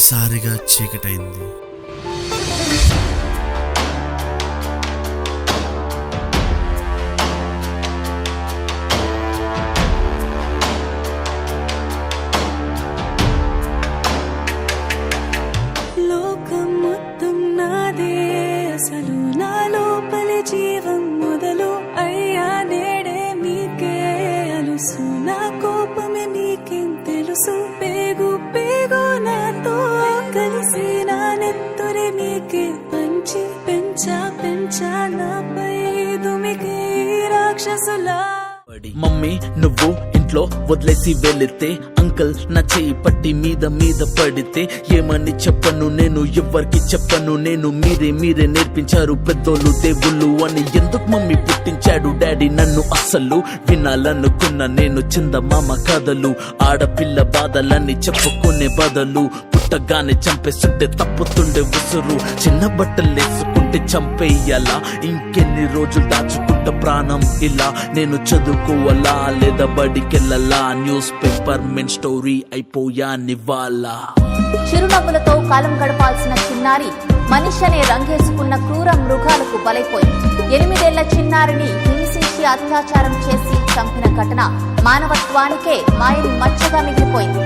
ఒక్కసారిగా చీకటైంది. లోకం మొత్తం నాదే, అసలు నా లోపలి జీవం మొదలు అయ్యా నేడే మీకే అలుసు. నా కోపమే మీకేం తెలుసు, పేగు పేగు నాతో కలిసి నా నెత్తురే మీకే పంచి పెంచా నాపై దుమికి రాక్షసులా. మమ్మీ నువ్వు ఇంట్లో వదిలేసి వెళితే, అంకల్ నా చేయి పట్టి మీద పడితే ఏమని చెప్పను నేను, ఎవ్వరికి చెప్పను నేను. మీరే నేర్పించారు పెద్దోళ్ళు దేవుళ్ళు అని. ఎందుకు మమ్మీ పుట్టించాడు డాడీ నన్ను, అస్సలు వినాలనుకున్న నేను చందమామ కథలు. ఆడపిల్ల బాధలన్నీ చెప్పుకునే బదులు పుట్టగానే చంపేస్తుంటే తప్పుతుండే ఉసురు. చిన్న బట్టలు వేసుకుంటే చంపేయాలా, ఇంకెన్ని రోజులు దాచుకుంటా ప్రాణం ఇలా. నేను చదువుకోవాలా లేదా బడికెళ్ళాలా, న్యూస్ పేపర్ మెన్ స్టోరీ అయిపోయా నివాలా. చిరునవ్వులతో కాలం గడపాల్సిన చిన్నారి మనిషి అనే రంగేసుకున్న క్రూర మృగాలకు బలైపోయింది. 8 ఏళ్ల చిన్నారిని హింసించి అత్యాచారం చేసి చంపిన ఘటన మానవత్వానికే మాయని మచ్చగా మిగిలిపోయింది.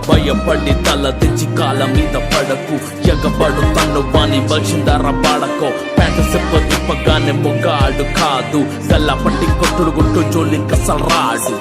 భయపడి తల తెచ్చి కాళ్ళ మీద పడకు, ఎగబడు తన్ను వాణి బలిసిందార పాడకో. ప్యాంటు చెప్ప తిప్పగానే మొగ్గాడు కాదు, గల్ల పట్టి కొట్టుడు గుట్టు జోలింక సల్రాడు.